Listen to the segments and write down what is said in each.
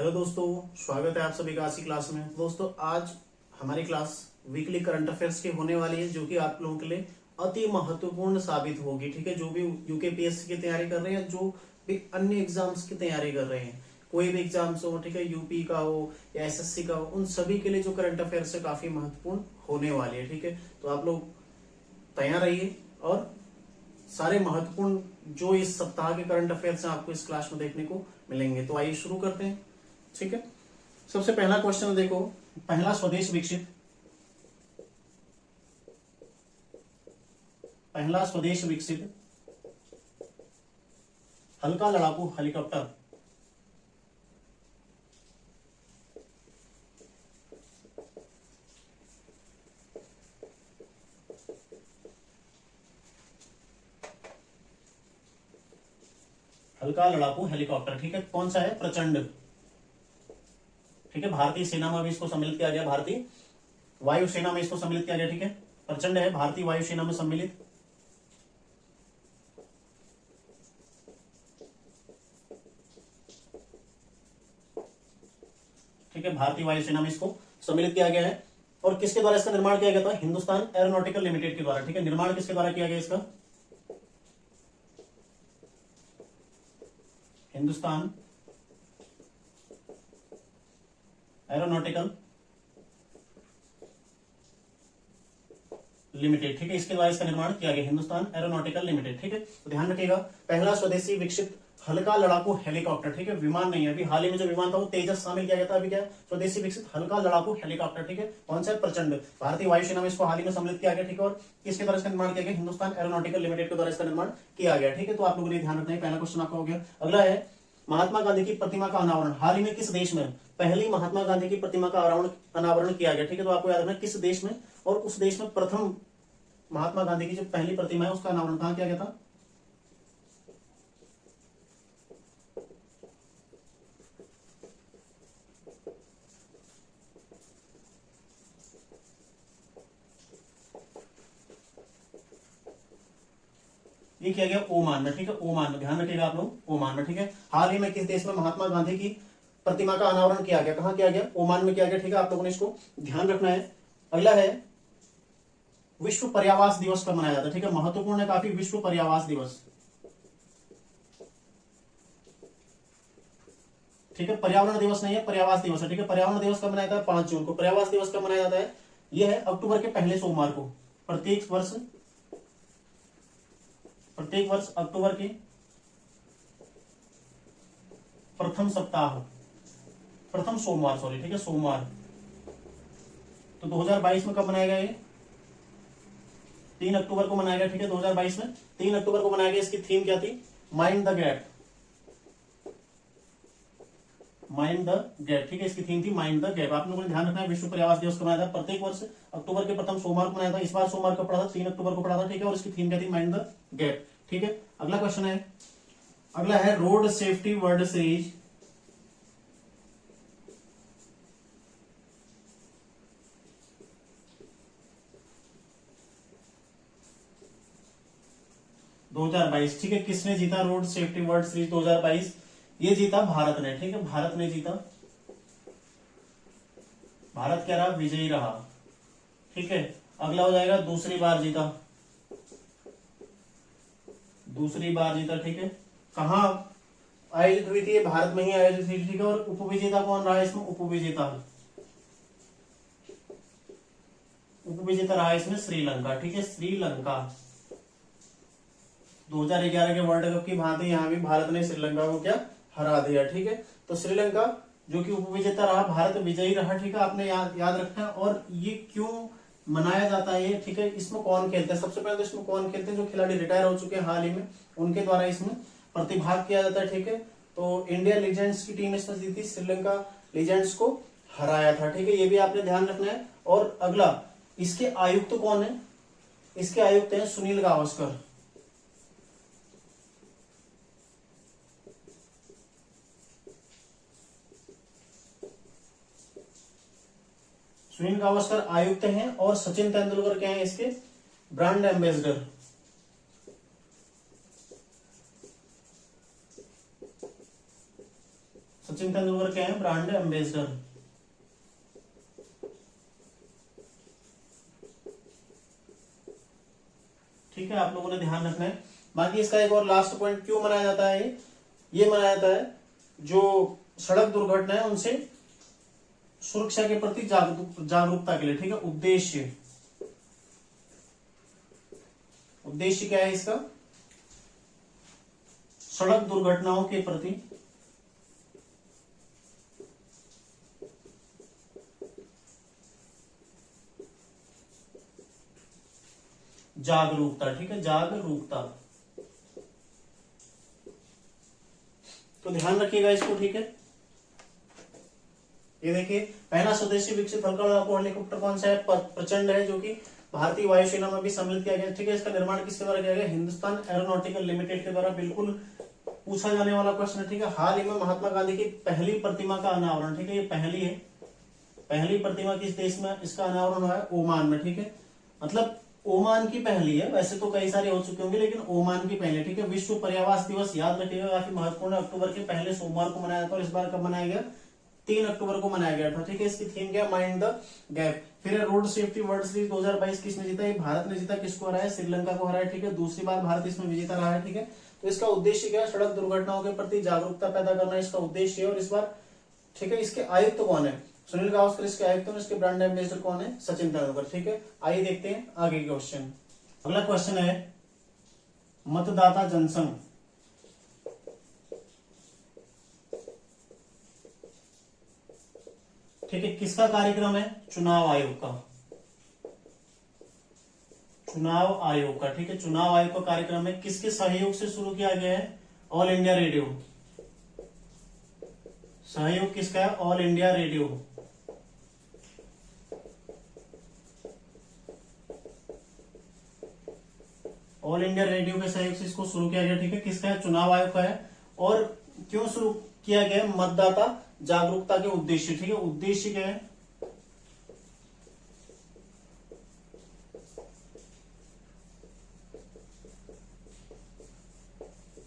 Hello दोस्तों, स्वागत है आप सभी का आज की क्लास में। दोस्तों आज हमारी क्लास वीकली करंट अफेयर्स की होने वाली है, जो कि आप लोगों के लिए अति महत्वपूर्ण साबित होगी। ठीक है, जो भी यूकेपीएससी की तैयारी कर रहे हैं, जो भी अन्य एग्जाम्स की तैयारी कर रहे हैं, कोई भी एग्जाम्स हो, ठीक है, यूपी का हो या एसएससी का हो, उन सभी के लिए जो करंट अफेयर्स है काफी महत्वपूर्ण होने वाली है। ठीक है, तो आप लोग तैयार रहिए और सारे महत्वपूर्ण जो इस सप्ताह के करंट अफेयर्स हैं आपको इस क्लास में देखने को मिलेंगे। तो आइए शुरू करते हैं। ठीक है, सबसे पहला क्वेश्चन देखो, पहला स्वदेश विकसित हल्का लड़ाकू हेलीकॉप्टर ठीक है, कौन सा है? प्रचंड। ठीक है, भारतीय सेना में भी इसको सम्मिलित किया गया, भारतीय वायुसेना में इसको सम्मिलित किया गया। ठीक है, प्रचंड है भारतीय वायुसेना में सम्मिलित। ठीक है, भारतीय वायुसेना में इसको सम्मिलित किया गया है। और किसके द्वारा इसका निर्माण किया गया था? हिंदुस्तान एरोनॉटिकल लिमिटेड के द्वारा। ठीक है, निर्माण किसके द्वारा किया गया इसका? Hindustan aeronautical limited. ठीक है, इसके द्वारा इसका निर्माण किया गया, हिंदुस्तान एरोनॉटिकल लिमिटेड। ठीक है, तो ध्यान रखिएगा, पहला स्वदेशी विकसित हल्का लड़ाकू हेलीकॉप्टर। ठीक है, विमान नहीं है, अभी हाल ही में जो विमान था वो तेजस शामिल किया गया था। अभी क्या है? स्वदेशी विकसित हल्का लड़ाकू हेलीकॉप्टर। ठीक है, कौन सा? प्रचंड। भारतीय वायुसेना में इसको हाल ही में सम्मिलित किया गया। ठीक है, और किसके द्वारा इसका निर्माण किया गया? हिंदुस्तान एरोनॉटिकल लिमिटेड के द्वारा इसका निर्माण किया गया। ठीक है, तो आप लोगों ने ध्यान रखना है, पहला क्वेश्चन आपका हो गया। अगला है महात्मा गांधी की प्रतिमा का अनावरण हाल ही में किस देश में? पहली महात्मा गांधी की प्रतिमा का अनावरण किया गया। ठीक है, तो आपको याद रखना किस देश में, और उस देश में प्रथम महात्मा गांधी की जो पहली प्रतिमा है उसका अनावरण कहां किया गया था? ये किया गया ओमान में। ठीक है, ओमान में, ध्यान रखिएगा आप लोग, ओमान में। ठीक है, हाल ही में किस देश में महात्मा गांधी की प्रतिमा का अनावरण किया गया? कहां किया गया? ओमान में किया गया। ठीक है, आप लोगों ने इसको ध्यान रखना है। अगला है विश्व पर्यावरण दिवस कब मनाया जाता है? ठीक है, महत्वपूर्ण है काफी, विश्व पर्यावरण दिवस। ठीक है, पर्यावरण दिवस नहीं है, पर्यावरण दिवस है। ठीक है, पर्यावरण दिवस कब मनाया जाता है? 5 जून को। पर्यावरण दिवस कब मनाया जाता है? यह है अक्टूबर के पहले सोमवार को। प्रत्येक वर्ष अक्टूबर के प्रथम सोमवार, सॉरी, ठीक है, सोमवार। तो 2022 में कब मनाया गया? ये 3 अक्टूबर को मनाया गया। ठीक है, 2022 में 3 अक्टूबर को मनाया गया। इसकी थीम क्या थी? Mind the gap. ठीक है, इसकी थीम थी माइंड द गैप। आप लोगों ने ध्यान रखना है, विश्व पर्यावरण दिवस कब मनाया था? प्रत्येक वर्ष अक्टूबर के प्रथम सोमवार को मनाया था। इस बार सोमवार को पड़ा था, 3 अक्टूबर को पड़ा था। ठीक है, और इसकी थीम क्या थी? Mind the gap. ठीक है, अगला क्वेश्चन है, अगला है रोड सेफ्टी वर्ल्ड सीरीज 2022। ठीक है, किसने जीता रोड सेफ्टी वर्ल्ड सीरीज 2022? ये जीता भारत ने। ठीक है, भारत ने जीता, भारत क्या रहा? विजयी रहा। ठीक है, अगला हो जाएगा दूसरी बार जीता। ठीक है, कहां आयोजित हुई थी? भारत में ही आयोजित हुई। ठीक है, और उपविजेता कौन रहा इसमें? उपविजेता रहा इसमें श्रीलंका। ठीक है, श्रीलंका 2011 के वर्ल्ड कप की भांति यहां भी भारत ने श्रीलंका को क्या हरा दिया। ठीक है, तो श्रीलंका जो कि उपविजेता रहा, भारत विजयी रहा। ठीक है, आपने याद रखना है। और ये क्यों मनाया जाता है ये? ठीक है, इसमें कौन खेलते हैं? सबसे पहले तो इसमें कौन खेलते हैं? जो खिलाड़ी रिटायर हो चुके हैं हाल ही में, उनके द्वारा इसमें प्रतिभाग किया जाता है। ठीक है, तो इंडिया लीजेंड्स की टीम इसमें जीती, श्रीलंका लीजेंड्स को हराया था। ठीक है, ये भी आपने ध्यान रखना है। और अगला, इसके आयुक्त कौन है? इसके आयुक्त हैं सुनील गावस्कर। सुनील गावस्कर आयुक्त हैं, और सचिन तेंदुलकर क्या है इसके? Brand ambassador. सचिन तेंदुलकर क्या है? हैं ब्रांड एम्बेसडर। ठीक है, आप लोगों ने ध्यान रखना है। बाकी इसका एक और लास्ट पॉइंट, क्यों मनाया जाता है ये मनाया जाता है जो सड़क दुर्घटना है उनसे सुरक्षा के प्रति जागरूकता के लिए। ठीक है, उद्देश्य क्या है इसका? सड़क दुर्घटनाओं के प्रति जागरूकता। ठीक है, जागरूकता। तो ध्यान रखिएगा इसको। ठीक है, ये देखिए, पहला स्वदेशी विकसित हल्का लड़ाकू हेलीकॉप्टर कौन सा है? प्रचंड है, जो कि भारतीय वायुसेना में भी सम्मिलित किया गया। ठीक है, इसका निर्माण किसके द्वारा किया गया? हिंदुस्तान एरोनॉटिकल लिमिटेड के द्वारा। बिल्कुल पूछा जाने वाला क्वेश्चन है। ठीक है, हाल ही में महात्मा गांधी की पहली प्रतिमा का अनावरण, ठीक है, ये पहली है, पहली प्रतिमा किस देश में इसका अनावरण हुआ है? ओमान में। ठीक है, मतलब ओमान की पहली है, वैसे तो कई सारे हो चुके होंगे लेकिन ओमान की पहली। ठीक है, विश्व पर्यावरण दिवस याद रखिएगा, काफी महत्वपूर्ण है, अक्टूबर के पहले सोमवार को मनाया था और इस बार कब मनाया गया? 3 अक्टूबर को मनाया गया था। ठीक है, इसकी थीम क्या? Mind the gap. फिर रोड सेफ्टी वर्ल्ड सीरीज 2022 किसने जीता? ये भारत ने जीता। किसको हराया? श्रीलंका को हराया। ठीक है, दूसरी बार भारत इसमें विजेता रहा है। ठीक है, तो इसका उद्देश्य क्या है? सड़क दुर्घटनाओं के प्रति जागरूकता पैदा करना इसका उद्देश्य है। और इस बार, ठीक है, इसके आयुक्त कौन है? सुनील गावस्कर इसके आयुक्त हैं। इसके ब्रांड एम्बेसडर कौन है? सचिन तेंदुलकर। ठीक है, आइए देखते हैं आगे क्वेश्चन। अगला क्वेश्चन है मतदाता जनसंघ। ठीक है, किसका कार्यक्रम है? चुनाव आयोग का। चुनाव आयोग का। ठीक है, चुनाव आयोग का कार्यक्रम है, किसके सहयोग से शुरू किया गया है? All India radio. सहयोग किसका है? All India radio. All India radio के सहयोग से इसको शुरू किया गया। ठीक है, किसका है? चुनाव आयोग का है। और क्यों शुरू किया गया? मतदाता जागरूकता के उद्देश्य। ठीक है, उद्देश्य क्या है?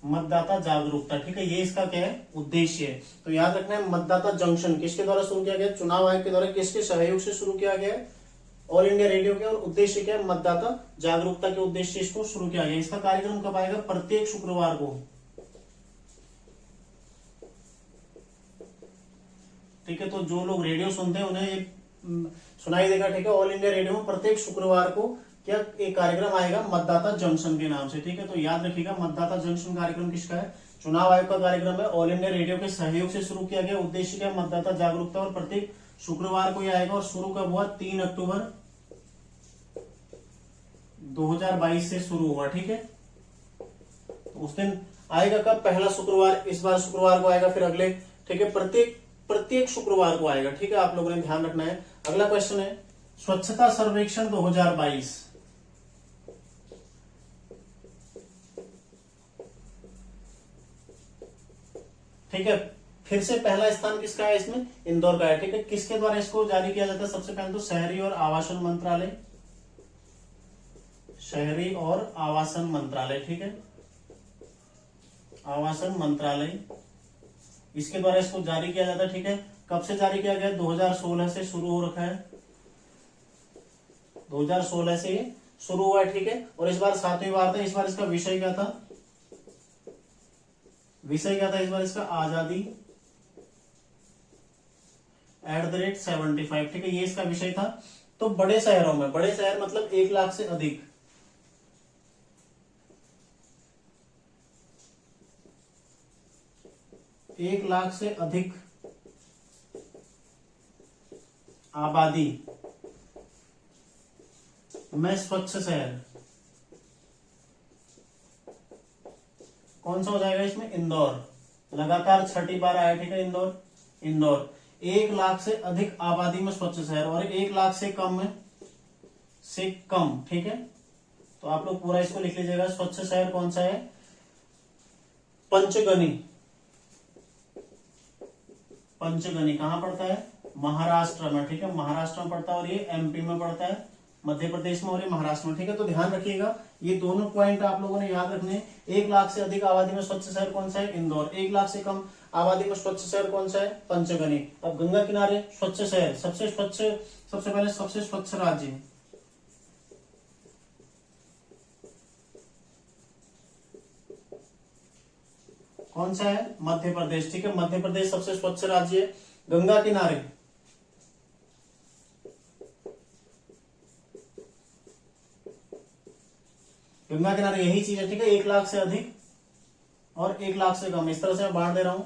मतदाता जागरूकता। ठीक है, ये इसका क्या है? उद्देश्य है। तो याद रखना है, मतदाता जंक्शन किसके द्वारा शुरू किया गया? चुनाव आयोग के द्वारा। किसके सहयोग से शुरू किया गया? ऑल इंडिया रेडियो के। और उद्देश्य क्या है? मतदाता जागरूकता के उद्देश्य से इसको शुरू किया गया। इसका कार्यक्रम कब आएगा? प्रत्येक शुक्रवार को। ठीक है, तो जो लोग रेडियो सुनते हैं उन्हें सुनाई देगा। ठीक है, ऑल इंडिया रेडियो में प्रत्येक शुक्रवार को क्या एक कार्यक्रम आएगा? मतदाता जंक्शन के नाम से। ठीक है, तो याद रखिएगा, मतदाता जंक्शन कार्यक्रम किसका है? चुनाव आयोग का कार्यक्रम है, ऑल इंडिया रेडियो के सहयोग से शुरू किया गया। उद्देश्य क्या? मतदाता जागरूकता। और प्रत्येक शुक्रवार को यह आएगा। और शुरू कब हुआ? 3 अक्टूबर 2022 से शुरू हुआ। ठीक है, तो उस दिन आएगा कब? पहला शुक्रवार। इस बार शुक्रवार को आएगा, फिर अगले। ठीक है, प्रत्येक शुक्रवार को आएगा। ठीक है, आप लोगों ने ध्यान रखना है। अगला क्वेश्चन है स्वच्छता सर्वेक्षण 2022। ठीक है, फिर से पहला स्थान किसका है इसमें? इंदौर का है। ठीक है, किसके द्वारा इसको जारी किया जाता है? सबसे पहले तो शहरी और आवासन मंत्रालय। शहरी और आवासन मंत्रालय। ठीक है, आवासन मंत्रालय, इसके द्वारा इसको जारी किया जाता है। ठीक है, कब से जारी किया गया? 2016 से शुरू हो रखा है। 2016 से ये शुरू हुआ है। ठीक है, और इस बार 7वीं बार था। इस बार इसका विषय क्या था? विषय क्या था इस बार इसका? आजादी @75। ठीक है, ये इसका विषय था। तो बड़े शहरों में, बड़े शहर मतलब 1 लाख से अधिक, 1 लाख से अधिक आबादी में स्वच्छ शहर कौन सा हो जाएगा इसमें? इंदौर। लगातार 6ठी बार आया। ठीक है, इंदौर 1 लाख से अधिक आबादी में स्वच्छ शहर। और 1 लाख से कम में से कम। ठीक है, तो आप लोग पूरा इसको लिख लीजिएगा। स्वच्छ शहर कौन सा है? पंचगनी। पंचगनी कहां पड़ता है? महाराष्ट्र में। ठीक है, महाराष्ट्र में पड़ता है। और ये एमपी में पड़ता है, मध्य प्रदेश में, और ये महाराष्ट्र में। ठीक है, तो ध्यान रखिएगा, ये दोनों पॉइंट आप लोगों ने याद रखने। 1 लाख से अधिक आबादी में स्वच्छ शहर कौन सा है? इंदौर। 1 लाख से कम आबादी में स्वच्छ शहर कौन सा है? पंचगनी। अब गंगा किनारे स्वच्छ शहर, सबसे पहले सबसे स्वच्छ राज्य, कौन सा है? मध्य प्रदेश। ठीक है, मध्य प्रदेश सबसे स्वच्छ राज्य है। गंगा किनारे यही चीज है। ठीक है, 1 लाख से अधिक और 1 लाख से कम, इस तरह से मैं बांट दे रहा हूं।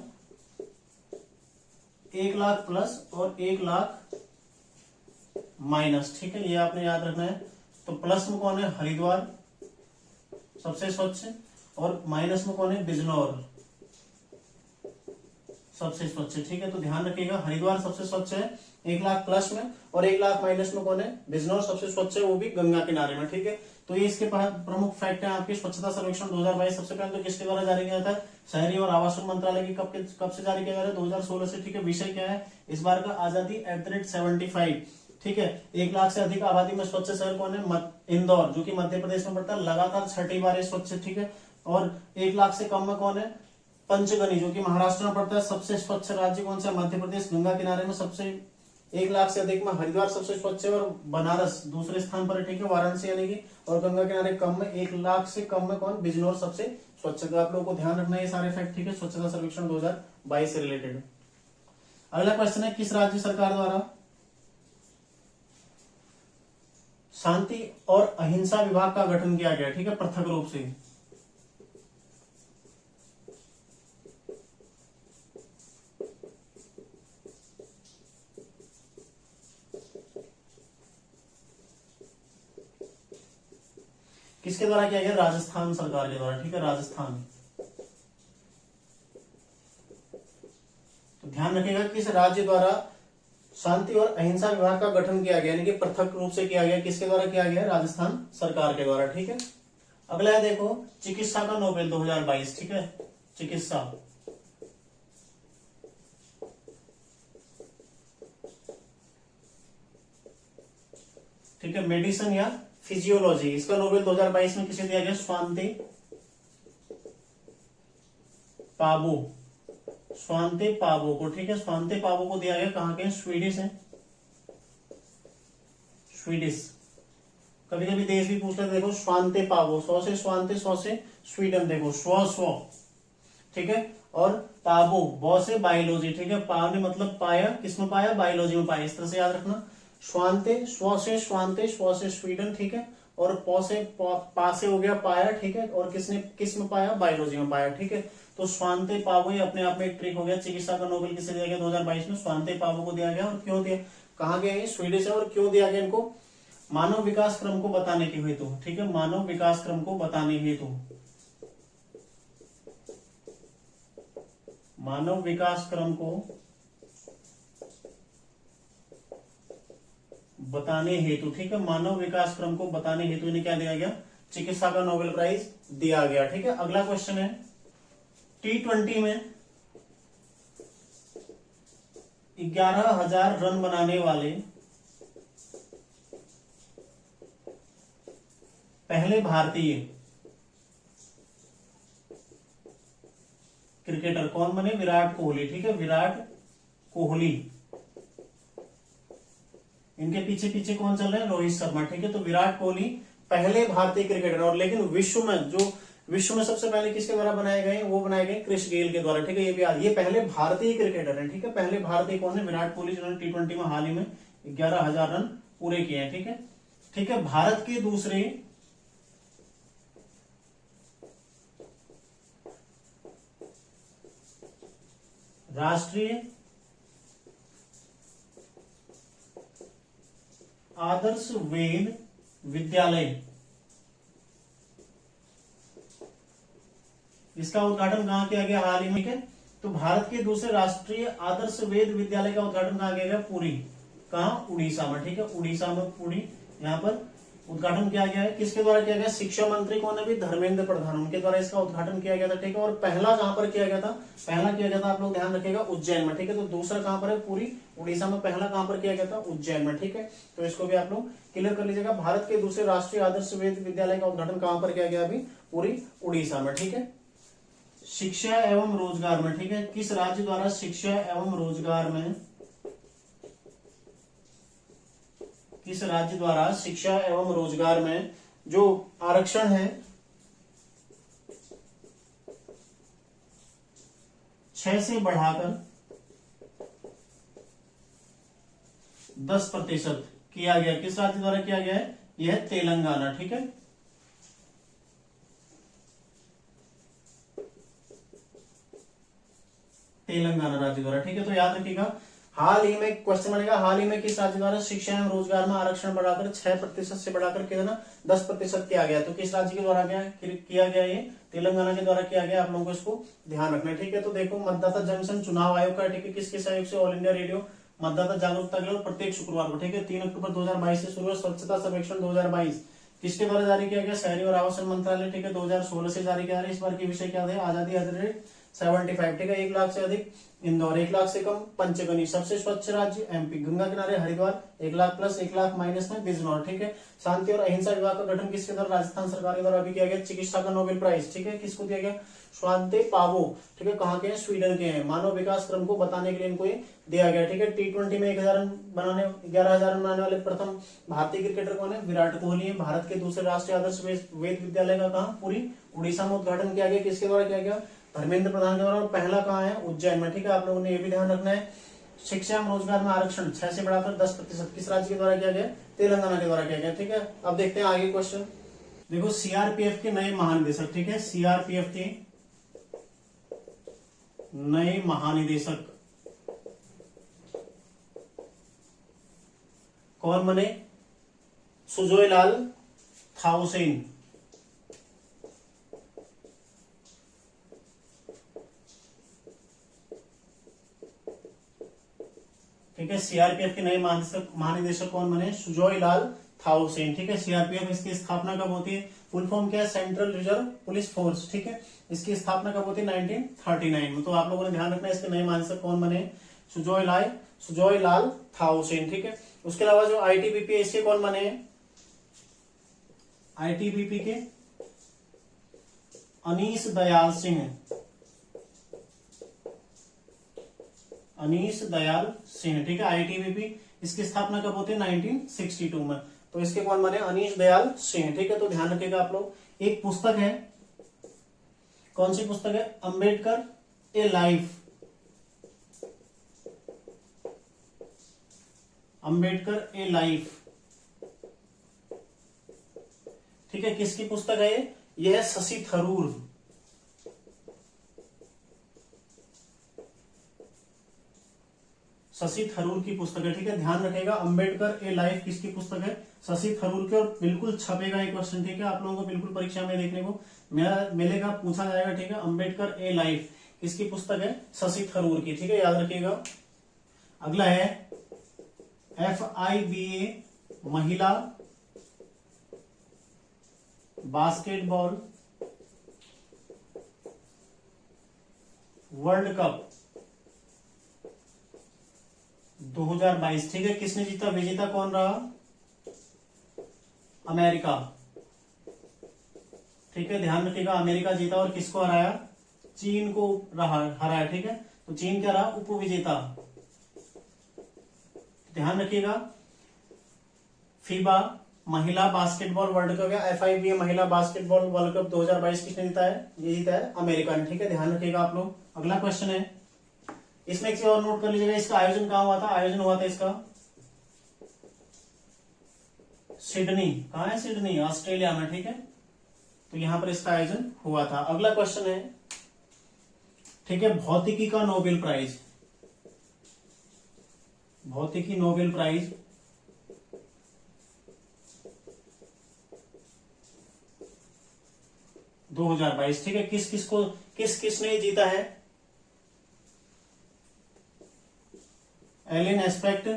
1 लाख प्लस और 1 लाख माइनस। ठीक है, ये आपने याद रखना है। तो प्लस में कौन है? हरिद्वार सबसे स्वच्छ, और माइनस में कौन है? बिजनौर सबसे स्वच्छ। ठीक है, तो ध्यान रखिएगा, हरिद्वार सबसे स्वच्छ है 1 लाख प्लस में, और 1 लाख माइनस में कौन है? बिजनौर सबसे स्वच्छ है, वो भी गंगा किनारे में। ठीक है, तो ये इसके प्रमुख फैक्ट है आपके स्वच्छता सर्वेक्षण 2022। सबसे पहले तो किसके द्वारा जारी किया था? शहरी और आवासन मंत्रालय की कब से जारी किया जा रहा है? 2016 से। ठीक है, विषय क्या है इस बार का? आजादी @75। ठीक है, 1 लाख से अधिक आबादी में स्वच्छ शहर कौन है? इंदौर, जो कि मध्य प्रदेश में पड़ता है, लगातार 6ठी बार स्वच्छ। ठीक है, और 1 लाख से कम में कौन है? पंचगनी, जो कि महाराष्ट्र में पड़ता है। सबसे स्वच्छ राज्य कौन सा? मध्य प्रदेश। गंगा किनारे में सबसे 1 लाख से अधिक में हरिद्वार सबसे स्वच्छ है, और बनारस दूसरे स्थान पर है। ठीक है, वाराणसी यानी कि, और गंगा किनारे कम में 1 लाख से कम में कौन? बिजनौर सबसे स्वच्छ। तो आप लोगों को ध्यान रखना है ये सारे फैक्ट। ठीक है, स्वच्छता सर्वेक्षण 2022 से रिलेटेड। अगला क्वेश्चन है, किस राज्य सरकार द्वारा शांति और अहिंसा विभाग का गठन किया गया? ठीक है, पृथक रूप से। किसके द्वारा किया गया? राजस्थान सरकार के द्वारा। ठीक है, राजस्थान। तो ध्यान रखिएगा, किस राज्य द्वारा शांति और अहिंसा विभाग का गठन किया गया, यानी कि पृथक रूप से किया गया। किसके द्वारा किया गया? राजस्थान सरकार के द्वारा। ठीक है, अगला है देखो, चिकित्सा का नोबेल 2022। ठीक है, चिकित्सा, ठीक है, मेडिसिन या फिजियोलॉजी, इसका नोबेल 2022 में किसे दिया गया? स्वांति पाबो को। ठीक है, स्वांति पाबो को दिया गया। कहां के? स्वीडिश है, स्वीडिश। कभी कभी देश भी पूछ लेते, देखो स्वांति पाबो, 100 से स्वांति, 100 से स्वीडन। देखो स्व। ठीक है, और पाबो, बॉ से बायोलॉजी। ठीक है, पा ने मतलब पाया, किसमें पाया? बायोलॉजी में पाया। इस तरह से याद रखना। स्वांते, स्व से स्वांते, स्व से स्वीडन। ठीक है, और पौ से पा से हो गया पाया। ठीक है, और किस में पाया? बायोलॉजी में पाया। ठीक है, तो स्वांते पावो ये अपने आप में एक ट्रिक हो गया। चिकित्सा का नोबेल किसे दिया गया 2022 में? स्वांते पावो को दिया गया। और क्यों दिया? कहाँ गया? ये स्वीडिश है। और क्यों दिया गया इनको? मानव विकास क्रम को बताने के हेतु। ठीक है, मानव विकास क्रम को बताने हेतु, मानव विकास क्रम को बताने हेतु। ठीक है, मानव विकास क्रम को बताने हेतु इन्हें क्या दिया गया? चिकित्सा का नोबेल प्राइज दिया गया। ठीक है, अगला क्वेश्चन है, T20 में 11,000 रन बनाने वाले पहले भारतीय क्रिकेटर कौन बने? विराट कोहली। ठीक है, विराट कोहली। इनके पीछे पीछे कौन चल रहे हैं? रोहित शर्मा। ठीक है, तो विराट कोहली पहले भारतीय क्रिकेटर। और लेकिन विश्व में सबसे पहले किसके द्वारा बनाए गए? वो बनाए गए क्रिस गेल के द्वारा। ठीक है, ये पहले भारतीय क्रिकेटर हैं। ठीक है, पहले भारतीय कौन है? विराट कोहली, जिन्होंने T20 में हाल ही में 11,000 रन पूरे किए हैं। ठीक है, ठीक है, भारत के दूसरे राष्ट्रीय आदर्श वेद विद्यालय, इसका उद्घाटन कहां किया गया हाल ही में? ठीक है, तो भारत के दूसरे राष्ट्रीय आदर्श वेद विद्यालय का उद्घाटन कहां किया गया? पुरी। कहां? उड़ीसा में। ठीक है, उड़ीसा में पुरी, यहाँ पर उद्घाटन किया गया है। किसके द्वारा किया गया? शिक्षा मंत्री कौन है? भी धर्मेंद्र प्रधान, उनके द्वारा इसका उद्घाटन किया गया था। ठीक है, और पहला कहां पर किया गया था? पहला किया गया था, आप लोग ध्यान रखिएगा, उज्जैन में। ठीक है, तो दूसरा कहां पर है? पुरी, उड़ीसा में। पहला कहां पर किया गया था? उज्जैन में। ठीक है, तो इसको भी आप लोग क्लियर कर लीजिएगा। भारत के दूसरे राष्ट्रीय आदर्श वेद विद्यालय का उद्घाटन कहां पर किया गया? अभी पुरी, उड़ीसा में। ठीक है, शिक्षा एवं रोजगार में, ठीक है, किस राज्य द्वारा शिक्षा एवं रोजगार में, किस राज्य द्वारा शिक्षा एवं रोजगार में जो आरक्षण है 6 से बढ़ाकर 10% किया गया, किस राज्य द्वारा किया गया है, यह तेलंगाना, ठीक है। तेलंगाना राज्य द्वारा, ठीक है। तो याद रखिएगा, हाल ही में क्वेश्चन बनेगा, हाल ही में किस राज्य द्वारा शिक्षा एवं रोजगार में आरक्षण बढ़ाकर 6% से बढ़ाकर कितना 10% किया गया। तो किस राज्य के द्वारा किया गया, ये तेलंगाना के द्वारा किया गया। आप लोगों को इसको ध्यान रखना है, ठीक है। तो देखो, मतदाता जंक्शन चुनाव आयोग का, ठीक है, किसके सहयोग से, ऑल इंडिया रेडियो मतदाता जागरूकता के लिए प्रत्येक शुक्रवार को, ठीक है, 3 अक्टूबर 2022 से शुरू है। स्वच्छता सर्वेक्षण 2022 किसके द्वारा जारी किया गया, शहरी और आवासन मंत्रालय, ठीक है, 2016 से जारी किया। इस बार के विषय क्या है, आजादी 75, ठीक है। 1 लाख से अधिक इंदौर, 1 लाख से कम पंचगनी। सबसे स्वच्छ राज्य एमपी, गंगा किनारे हरिद्वार, 1 लाख प्लस, 1 लाख माइनस में बिजनौर, ठीक है। शांति और अहिंसा विभाग का गठन किसके द्वारा, राजस्थान सरकार के द्वारा अभी किया गया। चिकित्सा का नोबेल प्राइज, ठीक है, किसको दिया गया, स्वांते पावो, ठीक है, कहाँ के हैं, स्वीडन के हैं। मानव विकास क्रम को बताने के लिए इनको ये दिया गया, ठीक है। T20 में 1000 रन बनाने, 11,000 रन बनाने वाले प्रथम भारतीय क्रिकेटर कौन है, विराट कोहली है। भारत के दूसरे राष्ट्रीय आदर्श वेद विद्यालय का कहाँ, पूरी उड़ीसा में उद्घाटन किया गया, किसके द्वारा किया गया, धर्मेंद्र प्रधान के द्वारा। और पहला कहाँ है, उज्जैन में, ठीक है। आप लोगों ने ये भी ध्यान रखना है। शिक्षा एवं रोजगार में आरक्षण 6 से बढ़ाकर 10% किस राज्य के द्वारा किया गया, तेलंगाना के द्वारा किया गया, ठीक है। अब देखते हैं आगे क्वेश्चन। देखो, सीआरपीएफ के नए महानिदेशक, ठीक है, सीआरपीएफ के नए महानिदेशक कौन बने, सुजोय लाल थाउसेन, ठीक है। सीआरपीएफ के नए महानिदेशक कौन बने, सुजोय लाल थाउसेन, ठीक है। सीआरपीएफ, इसकी स्थापना कब होती है, फुल फॉर्म क्या है, सेंट्रल रिजर्व पुलिस फोर्स, ठीक है। इसकी स्थापना कब होती है, 1939 में। तो आप लोगों ने ध्यान रखना है, इसके नए महानिदेशक कौन बने, सुजोय लाल थाउसेन, ठीक है। उसके अलावा जो आईटीबीपी है, इसके कौन बने, आईटीबीपी के अनीश दयाल सिंह, अनीश दयाल सिंह, ठीक है। आईटीबीपी, इसकी स्थापना कब होती है, 1962 में। तो इसके कौन बने, अनीश दयाल सिंह, ठीक है। तो ध्यान रखिएगा आप लोग, एक पुस्तक है, कौन सी पुस्तक है, अंबेडकर ए लाइफ, अंबेडकर ए लाइफ, ठीक है। किसकी पुस्तक है ये, यह शशि थरूर, शशि थरूर की पुस्तक है, ठीक है। ध्यान रखेगा, अंबेडकर ए लाइफ किसकी पुस्तक है, शशि थरूर की। और बिल्कुल छपेगा ये क्वेश्चन, ठीक है, आप लोगों को बिल्कुल परीक्षा में देखने को मिलेगा, पूछा जाएगा, ठीक है। अंबेडकर ए लाइफ किसकी पुस्तक है, शशि थरूर की, ठीक है, याद रखिएगा। अगला है FIBA महिला बास्केटबॉल वर्ल्ड कप 2022, ठीक है। किसने जीता, विजेता कौन रहा, अमेरिका, ठीक है। ध्यान रखिएगा, अमेरिका जीता। और किसको हराया, चीन को हराया, ठीक है। तो चीन क्या रहा, उपविजेता। ध्यान रखिएगा, फीबा महिला बास्केटबॉल वर्ल्ड कप या FIBA महिला बास्केटबॉल वर्ल्ड कप 2022 किसने जीता है, ये जीता है अमेरिका ने, ठीक है। ध्यान रखिएगा आप लोग। अगला क्वेश्चन है, इसमें एक चीज और नोट कर लीजिएगा, इसका आयोजन कहां हुआ था, आयोजन हुआ था इसका सिडनी, कहां है, सिडनी, ऑस्ट्रेलिया में, ठीक है। तो यहां पर इसका आयोजन हुआ था। अगला क्वेश्चन है, ठीक है, भौतिकी का नोबेल प्राइज, भौतिकी नोबेल प्राइज 2022, ठीक है। किसने जीता है, एलन एस्पेक्ट,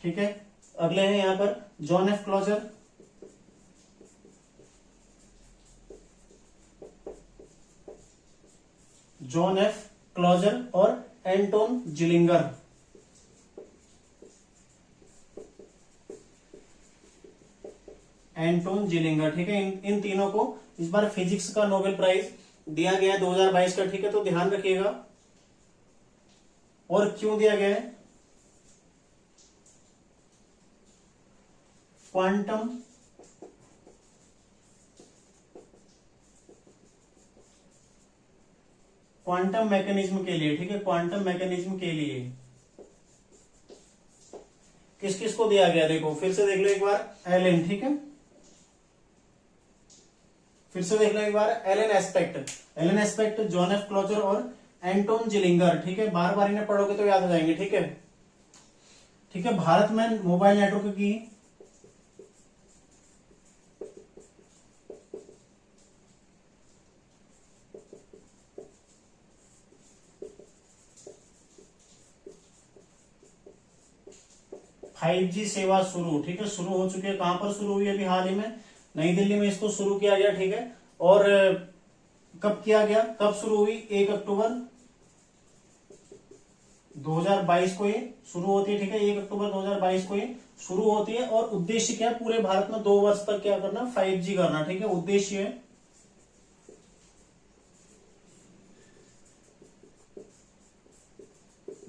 ठीक है। अगले हैं यहां पर John F Clauser, John F Clauser और एंटोन जिलिंगर, एंटोन जिलिंगर, ठीक है। इन तीनों को इस बार फिजिक्स का नोबेल प्राइज दिया गया है 2022 का, ठीक है। तो ध्यान रखिएगा। और क्यों दिया गया है? क्वांटम मैकेनिज्म के लिए, ठीक है। क्वांटम मैकेनिज्म के लिए किस किस को दिया गया, देखो फिर से देख लो एक बार। एलन, ठीक है, फिर से देख लो एक बार। Alain Aspect, John F Clauser और एंटोन जिलिंगर, ठीक है। बार बार इन्हें पढ़ोगे तो याद हो जाएंगे, ठीक है। ठीक है, भारत में मोबाइल नेटवर्क की 5G सेवा शुरू, ठीक है, शुरू हो चुकी है। कहां पर शुरू हुई? अभी हाल ही में नई दिल्ली में इसको शुरू किया गया, ठीक है। और कब किया गया, कब शुरू हुई? 1 अक्टूबर 2022 को ये शुरू होती है, ठीक है। 1 अक्टूबर 2022 को ये शुरू होती है। और उद्देश्य क्या है? पूरे भारत में 2 वर्ष तक क्या करना? 5G करना, ठीक है। उद्देश्य है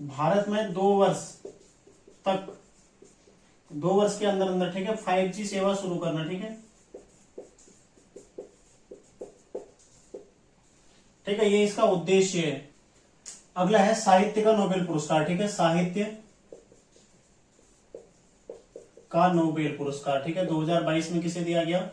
भारत में 2 वर्ष तक, 2 वर्ष के अंदर अंदर, ठीक है, 5G सेवा शुरू करना, ठीक है। ठीक है, ये इसका उद्देश्य है। अगला है साहित्य का नोबेल पुरस्कार, ठीक है। साहित्य का नोबेल पुरस्कार, ठीक है, 2022 में किसे दिया गया?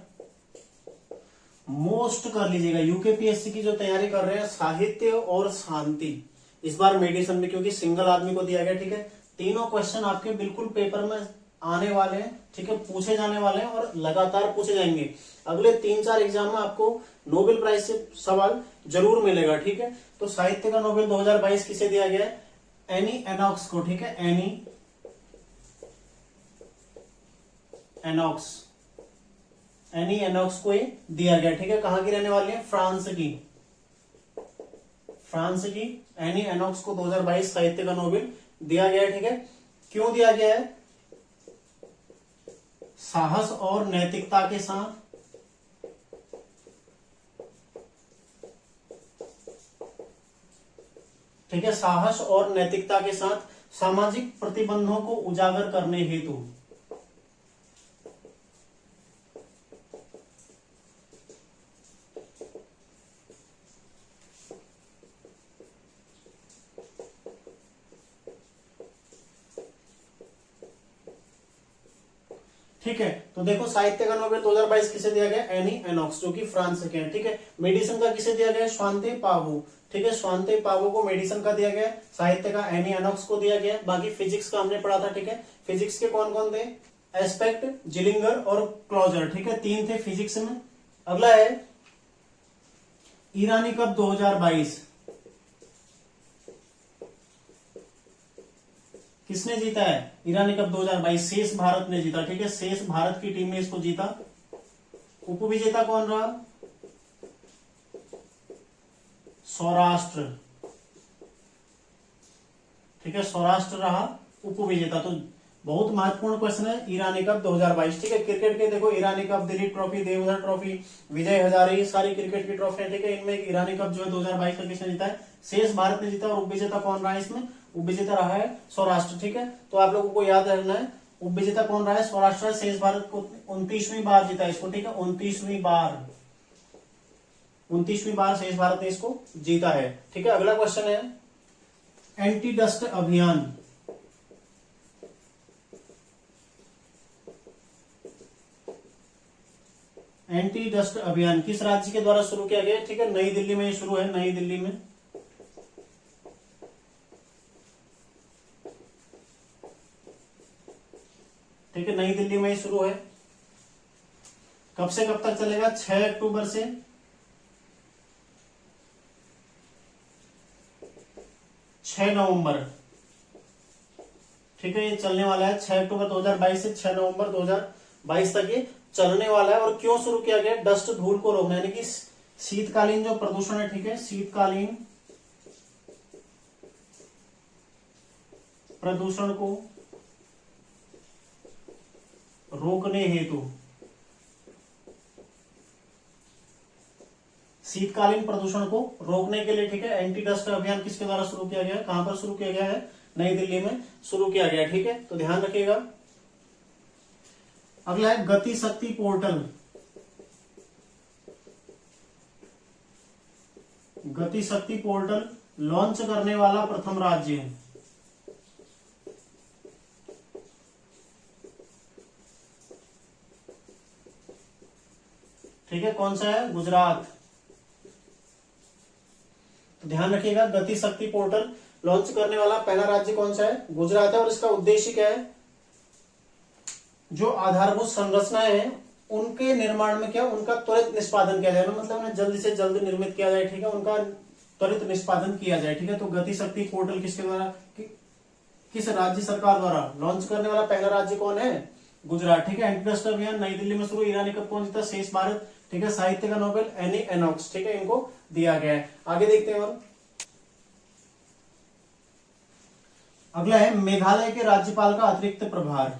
मोस्ट कर लीजिएगा, यूकेपीएससी की जो तैयारी कर रहे हैं, साहित्य और शांति, इस बार मेडिसिन में, क्योंकि सिंगल आदमी को दिया गया, ठीक है। तीनों क्वेश्चन आपके बिल्कुल पेपर में आने वाले हैं, ठीक है, पूछे जाने वाले हैं और लगातार पूछे जाएंगे। अगले 3-4 एग्जाम में आपको नोबेल प्राइज से सवाल जरूर मिलेगा, ठीक है। तो साहित्य का नोबेल 2022 किसे दिया गया है? एनी एनॉक्स को, ठीक है। एनी एनॉक्स को ये दिया गया, ठीक है। कहां की रहने वाली है? फ्रांस की एनी एनॉक्स को 2022 साहित्य का नोबेल दिया गया है, ठीक है। क्यों दिया गया है? साहस और नैतिकता के साथ ठीक है, साहस और नैतिकता के साथ सामाजिक प्रतिबंधों को उजागर करने हेतु, ठीक है। तो देखो, साहित्य का नोबेल 2022 किसे दिया गया? एनी एनॉक्स, जो कि फ्रांस के हैं, ठीक है। मेडिसिन का किसे दिया गया? स्वांते पावो, ठीक है। स्वांते पावो को मेडिसिन का दिया गया। साहित्य का एनी एनॉक्स को दिया गया। बाकी फिजिक्स का हमने पढ़ा था, ठीक है। फिजिक्स के कौन कौन थे? एस्पेक्ट, जिलिंगर और क्लोजर, ठीक है, 3 थे फिजिक्स में। अगला है ईरानी कप 2022 किसने जीता है? ईरानी कप 2022 शेष भारत ने जीता, ठीक है। शेष भारत की टीम ने इसको जीता। उपविजेता कौन रहा? सौराष्ट्र, ठीक है, सौराष्ट्र रहा उपविजेता। तो बहुत महत्वपूर्ण क्वेश्चन है ईरानी कप 2022, ठीक है। क्रिकेट के देखो, Irani cup, Duleep trophy, Deodhar trophy, Vijay Hazare, ये सारी क्रिकेट की ट्रॉफी है, ठीक है। इनमें ईरानी कप जो है 2022 का किसने जीता है? शेष भारत ने जीता। और उपविजेता कौन रहा है इसमें? उपविजेता रहा है सौराष्ट्र, ठीक है। तो आप लोगों को याद रखना है, उपविजेता कौन रहा है? सौराष्ट्र। शेष भारत को 29वीं बार जीता इसको, ठीक है, 29वीं बार शेष भारत ने इसको जीता है, ठीक है। अगला क्वेश्चन है एंटी डस्ट अभियान, एंटी डस्ट अभियान किस राज्य के द्वारा शुरू किया गया? ठीक है, नई दिल्ली में ये शुरू है, नई दिल्ली में, ठीक है, नई दिल्ली में ये शुरू है। कब से कब तक चलेगा? 6 अक्टूबर से 6 नवंबर, ठीक है, ये चलने वाला है 6 अक्टूबर 2022 से 6 नवंबर 2022 तक ये चलने वाला है। और क्यों शुरू किया गया? डस्ट, धूल को रोकना, यानी कि शीतकालीन जो प्रदूषण है, ठीक है, शीतकालीन प्रदूषण को रोकने हेतु, शीतकालीन प्रदूषण को रोकने के लिए, ठीक है, एंटी डस्ट अभियान किसके द्वारा शुरू किया गया है, कहां पर शुरू किया गया है, नई दिल्ली में शुरू किया गया, ठीक है, तो ध्यान रखिएगा। अगला है गति शक्ति पोर्टल। गति शक्ति पोर्टल लॉन्च करने वाला प्रथम राज्य है, ठीक है, कौन सा है, गुजरात। तो ध्यान रखिएगा, गति शक्ति पोर्टल लॉन्च करने वाला पहला राज्य कौन सा है, गुजरात है। और इसका उद्देश्य क्या है, जो आधारभूत संरचनाएं हैं उनके निर्माण में क्या, उनका त्वरित निष्पादन किया जाए, मतलब उन्हें जल्द से जल्द निर्मित किया जाए, ठीक है, उनका त्वरित निष्पादन किया जाए, ठीक है। तो गति शक्ति पोर्टल किसके द्वारा, किस राज्य सरकार द्वारा लॉन्च करने वाला पहला राज्य कौन है, गुजरात, ठीक है। एंटी डस्ट अभियान नई दिल्ली में शुरू, ईरानी कप कौन जीता, शेष भारत, ठीक है। साहित्य का नोबेल एनी एनॉक्स, ठीक है, इनको दिया गया है। आगे देखते हैं और अगला है मेघालय के राज्यपाल का अतिरिक्त प्रभार।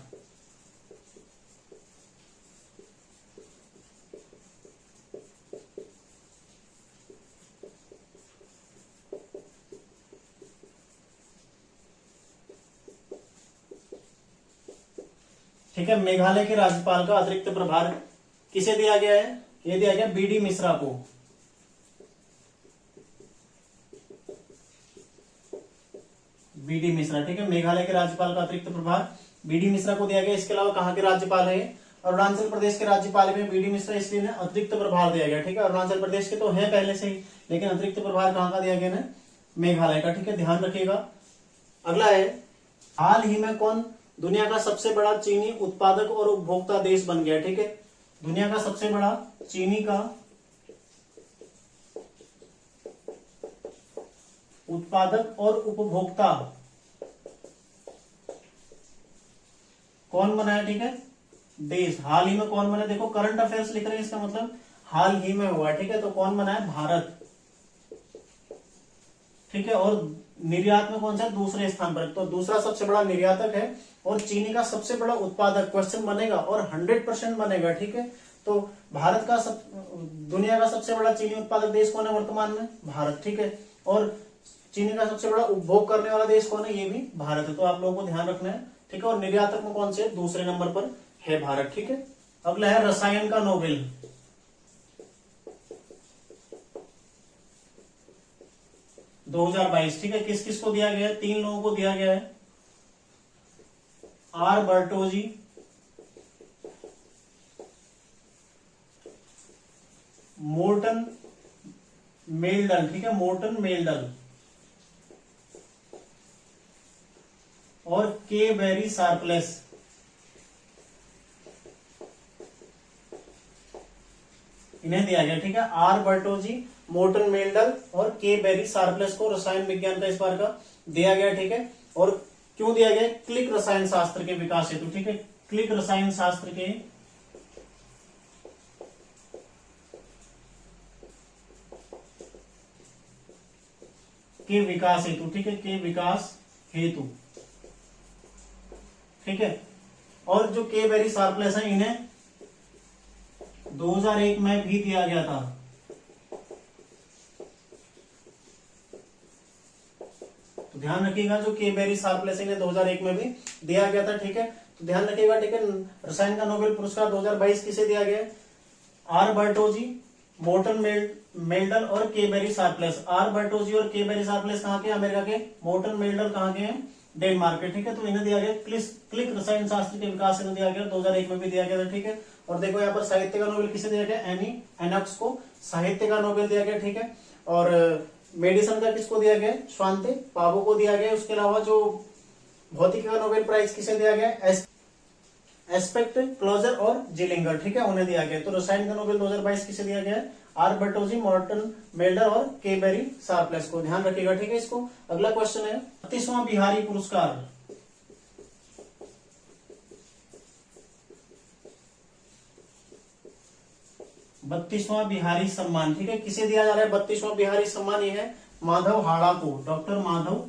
ठीक है, मेघालय के राज्यपाल का अतिरिक्त प्रभार किसे दिया गया है, ये दिया गया बीडी मिश्रा को। बीडी मिश्रा, ठीक है, मेघालय के राज्यपाल का अतिरिक्त प्रभार बीडी मिश्रा को दिया गया। इसके अलावा कहां के राज्यपाल है, अरुणाचल प्रदेश के राज्यपाल में बीडी मिश्रा, इसलिए ना अतिरिक्त प्रभार दिया गया, ठीक है। अरुणाचल प्रदेश के तो है पहले से ही, लेकिन अतिरिक्त प्रभार कहां का दिया गया ना, मेघालय का, ठीक है, ध्यान रखिएगा। अगला है हाल ही में कौन दुनिया का सबसे बड़ा चीनी उत्पादक और उपभोक्ता देश बन गया, ठीक है। दुनिया का सबसे बड़ा चीनी का उत्पादक और उपभोक्ता कौन बना है, ठीक है, देश। हाल ही में कौन बना है, देखो करंट अफेयर्स लिख रहे हैं, इसका मतलब हाल ही में हुआ, ठीक है। तो कौन बना है, भारत, ठीक है। और निर्यात में कौन सा, दूसरे स्थान पर, तो दूसरा सबसे बड़ा निर्यातक है। और चीनी का सबसे बड़ा उत्पादक, क्वेश्चन बनेगा और 100% बनेगा, ठीक है। तो भारत का दुनिया का सबसे बड़ा चीनी उत्पादक देश कौन है वर्तमान में, भारत, ठीक है। और चीनी का सबसे बड़ा उपभोग करने वाला देश कौन है, ये भी भारत है। तो आप लोगों को ध्यान रखना है, ठीक है। और निर्यातक में कौन से, दूसरे नंबर पर है भारत, ठीक है। अगला है रसायन का नोबेल। दो 2022, ठीक है, किस किस को दिया गया है, 3 लोगों को दिया गया है, आर बर्टोजी, मोर्टन मेल्डल, ठीक है, मोर्टन मेल्डल, और के बेरी शार्पलेस। इन्हें दिया गया, ठीक है, आर बर्टोजी, मोर्टन मेल्डल और के बेरी शार्पलेस को रसायन विज्ञान का इस बार का दिया गया, ठीक है। और क्यों दिया गया, क्लिक रसायन शास्त्र के विकास हेतु, ठीक है, क्लिक रसायन शास्त्र के विकास हेतु, ठीक है, के विकास हेतु, ठीक है। और जो के बेरी शार्पलेस है, इन्हें 2001 में भी दिया गया था। तो ध्यान रखिएगा, जो के बेरी शार्पलेस इन्हें 2001 में भी दिया गया था, ठीक है। तो ध्यान रखिएगा, ठीक है। रसायन का नोबेल पुरस्कार 2022 किसे दिया गया, आर बर्टोजी, मोर्टन मेल्डल और के बेरी शार्पलेस। आर बर्टोजी और के बेरी शार्पलेस कहां के, अमेरिका के। मोर्टन मेल्डल कहां के हैं, डेनमार्क के, ठीक है। तो इन्हें दिया गया क्लिक रसायन शास्त्र के विकास हेतु दिया गया, 2001 में भी दिया गया था, ठीक है। और देखो यहाँ पर साहित्य का नोबेल किसे दिया गया, एनी एनॉक्स को साहित्य का नोबेल दिया गया, ठीक है। और मेडिसिन का किसको दिया गया, स्वांति पावो को दिया गया। उसके अलावा जो भौतिकी का नोबेल प्राइज किसे दिया गया, एस्पेक्ट क्लोजर और जिलिंगर, ठीक है, उन्हें दिया गया। तो रसायन का नोबेल 2022 किसे दिया गया, आर बर्टोजी, मोर्टन मेल्डल और के बेरी शार्पलेस को। ध्यान रखिएगा, ठीक है। इसको अगला क्वेश्चन है 32वां बिहारी पुरस्कार। बत्तीसवां बिहारी सम्मान, ठीक है, किसे दिया जा रहा है 32वां बिहारी सम्मान, ये है माधव हाड़ा को, डॉक्टर माधव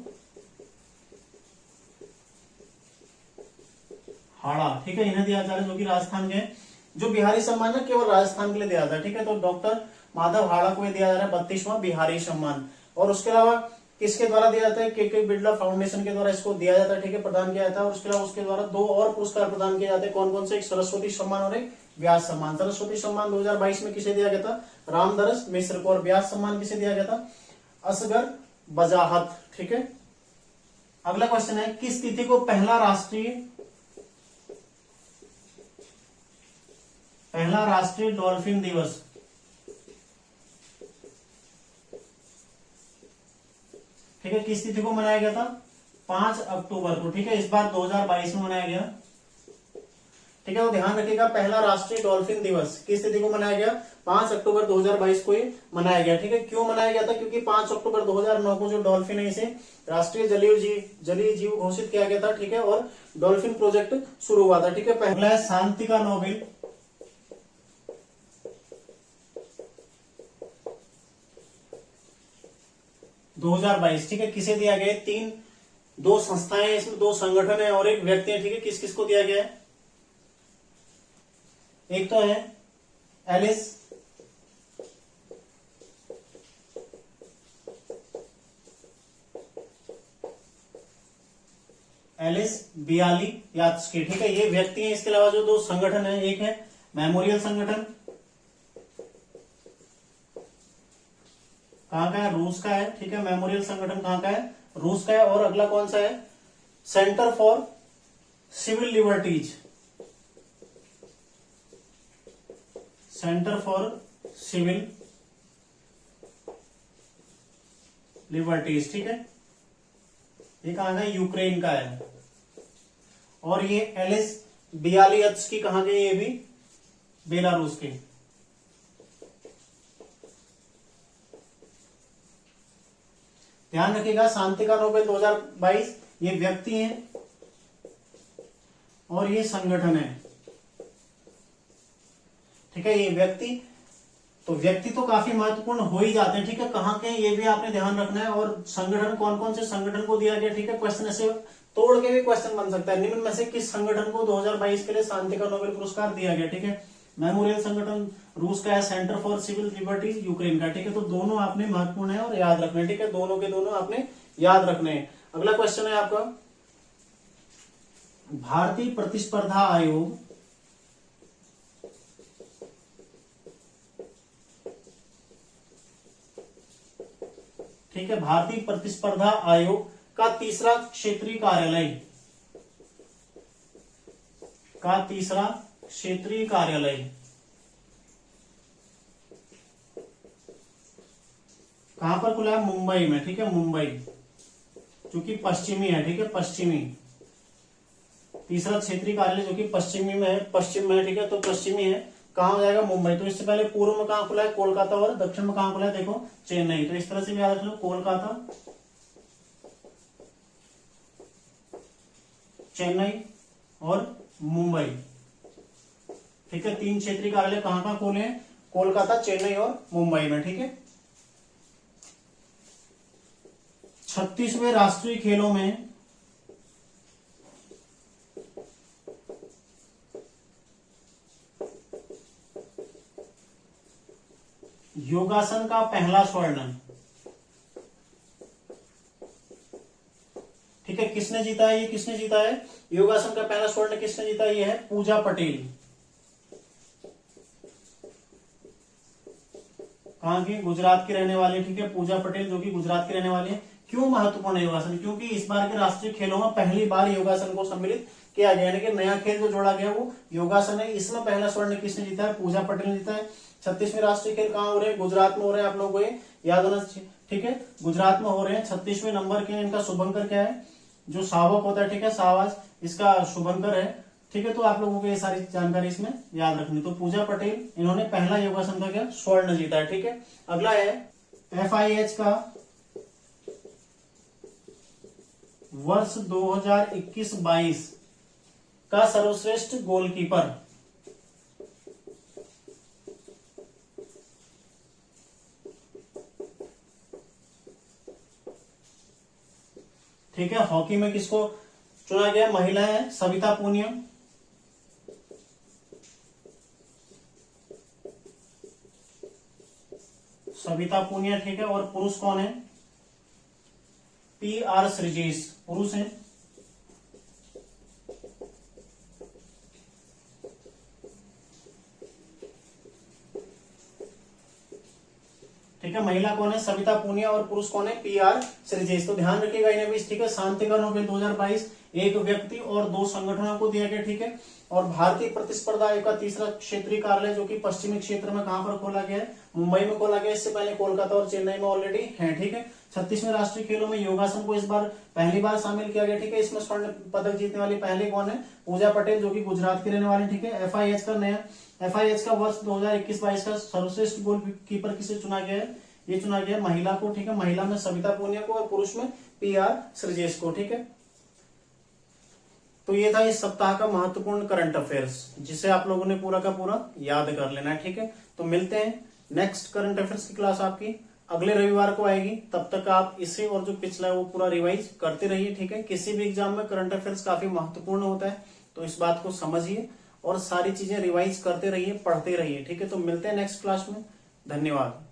हाड़ा, ठीक है, इन्हें दिया जा रहा है, जो कि राजस्थान के। जो बिहारी सम्मान है केवल राजस्थान के लिए दिया था, ठीक है। तो डॉक्टर माधव हाड़ा को ये दिया जा रहा है 32वां बिहारी सम्मान। और उसके अलावा किसके द्वारा दिया जाता है, के बिरला फाउंडेशन के द्वारा इसको दिया जाता है, ठीक है, प्रदान किया जाता है। और उसके अलावा उसके द्वारा 2 और पुरस्कार प्रदान किए जाते हैं, कौन कौन से, एक सरस्वती सम्मान और एक व्यास सम्मान। सरस्वती सम्मान 2022 में किसे दिया गया था, रामदरस मिश्र को। और व्यास सम्मान किसे दिया गया था, असगर बजाहत, ठीक है। अगला क्वेश्चन है, किस तिथि को पहला राष्ट्रीय डॉल्फिन दिवस, ठीक है, किस तिथि को मनाया गया था, 5 अक्टूबर को, ठीक है, इस बार 2022 में मनाया गया, ठीक है। तो ध्यान रखिएगा, पहला राष्ट्रीय डॉल्फिन दिवस किस तिथि को मनाया गया, 5 अक्टूबर 2022 को ये मनाया गया, ठीक है। क्यों मनाया गया था, क्योंकि 5 अक्टूबर 2009 को जो डॉल्फिन है इसे राष्ट्रीय जलीय जीव घोषित किया गया था, ठीक है, और डॉल्फिन प्रोजेक्ट शुरू हुआ था, ठीक है। पहला है शांति का नोबेल, 2022, ठीक है, किसे दिया गया है, 2 संस्थाएं इसमें, 2 संगठन है और एक व्यक्ति है, ठीक है। किस किस को दिया गया है, एक तो है एलिस बियालियात्स्की, ठीक है, ये व्यक्ति है। इसके अलावा जो 2 संगठन है, एक है मेमोरियल संगठन, कहां का है, रूस का है, ठीक है, मेमोरियल संगठन कहां का है, रूस का है। और अगला कौन सा है, centre for civil liberties, centre for civil liberties, ठीक है, ये कहां का है, यूक्रेन का है। और ये एलिस बियालियात्स्की कहां के, ये भी बेलारूस के। ध्यान रखिएगा, शांति का नोबेल 2022 ये व्यक्ति हैं और ये संगठन है, ठीक है, ये व्यक्ति तो काफी महत्वपूर्ण हो ही जाते हैं, ठीक है, कहाँ के ये भी आपने ध्यान रखना है। और संगठन कौन कौन से संगठन को दिया गया, ठीक है, क्वेश्चन ऐसे तोड़ के भी क्वेश्चन बन सकता है, निम्न में से किस संगठन को 2022 के लिए शांति का नोबेल पुरस्कार दिया गया, ठीक है। मेमोरियल संगठन रूस का है, centre for civil liberties Ukraine का, ठीक है। तो दोनों आपने महत्वपूर्ण है और याद रखने, ठीक है, दोनों के दोनों आपने याद रखने हैं। अगला क्वेश्चन है आपका, भारतीय प्रतिस्पर्धा आयोग ठीक है, भारतीय प्रतिस्पर्धा आयोग का तीसरा क्षेत्रीय कार्यालय कहां पर खुला है, मुंबई में, ठीक है, मुंबई, जो कि पश्चिमी है, ठीक है, पश्चिमी, तीसरा क्षेत्रीय कार्यालय जो कि पश्चिम में है, ठीक है, तो पश्चिमी है, कहां हो जाएगा, मुंबई। तो इससे पहले पूर्व में कहां खुला है, कोलकाता, और दक्षिण में कहां खुला है, देखो, चेन्नई। तो इस तरह से भी याद रख लो, कोलकाता, चेन्नई और मुंबई, ठीक है, 3 क्षेत्रीय कार्यालय कहां खोले हैं, कोलकाता, चेन्नई और मुंबई में, ठीक है। 36वें राष्ट्रीय खेलों में योगासन का पहला स्वर्ण, ठीक है, किसने जीता है, ये किसने जीता है, योगासन का पहला स्वर्ण किसने जीता, ये है पूजा पटेल, कहां की, गुजरात की रहने वाली, ठीक है, पूजा पटेल जो कि गुजरात की रहने वाली है। क्यों महत्वपूर्ण है योगासन, क्योंकि इस बार के राष्ट्रीय खेलों में पहली बार योगासन को सम्मिलित किया गया, यानी कि नया खेल जो जोड़ा गया वो योगासन है। इसमें पहला स्वर्ण किसने जीता है, पूजा पटेल ने जीता है। 36वें राष्ट्रीय खेल कहाँ हो रहे हैं, गुजरात में हो रहे हैं, आप लोगों को ये याद होना चाहिए, ठीक है, गुजरात में हो रहे हैं। 36वें नंबर के, इनका शुभंकर क्या है, जो शावक होता है, ठीक है, शाहबाज, इसका शुभंकर है, ठीक है। तो आप लोगों को ये सारी जानकारी इसमें याद रखनी। तो पूजा पटेल, इन्होंने पहला योगासन का क्या स्वर्ण जीता है, ठीक है। अगला है FIH का वर्ष 2021-22 का सर्वश्रेष्ठ गोलकीपर, ठीक है। हॉकी में किसको चुना गया, महिला है सविता पूनिया, सविता पूनिया, ठीक है। और पुरुष कौन है? PR श्रीजेश, पुरुष है। ठीक है, महिला कौन है? सविता पूनिया और पुरुष कौन है? PR श्रीजेश। तो ध्यान रखिएगा इन्हें भी, ठीक है। शांति का नोबेल 2022 एक व्यक्ति और 2 संगठनों को दिया गया, ठीक है। और भारतीय प्रतिस्पर्धा आयोग का तीसरा क्षेत्रीय कार्यालय जो कि पश्चिमी क्षेत्र में कहां पर खोला गया है? मुंबई में खोला गया। इससे पहले कोलकाता और चेन्नई में ऑलरेडी है, ठीक है। 36वें राष्ट्रीय खेलों में योगासन को इस बार पहली बार शामिल किया गया, ठीक है। इसमें स्वर्ण पदक जीतने वाली पहले कौन है? पूजा पटेल, जो कि गुजरात की रहने वाली, ठीक है। FIH का वर्ष 2021-22 का सर्वश्रेष्ठ गोलकीपर किसे चुना गया है? ये चुना गया महिला को, ठीक है। महिला में सविता पूनिया को और पुरुष में PR श्रीजेश को, ठीक है। तो ये था इस सप्ताह का महत्वपूर्ण करंट अफेयर्स, जिसे आप लोगों ने पूरा का पूरा याद कर लेना है, ठीक है। तो मिलते हैं नेक्स्ट करंट अफेयर्स की क्लास आपकी अगले रविवार को आएगी। तब तक आप इसे और जो पिछला है वो पूरा रिवाइज करते रहिए, ठीक है। किसी भी एग्जाम में करंट अफेयर्स काफी महत्वपूर्ण होता है, तो इस बात को समझिए और सारी चीजें रिवाइज करते रहिए, पढ़ते रहिए, ठीक है। तो मिलते हैं नेक्स्ट क्लास में। धन्यवाद।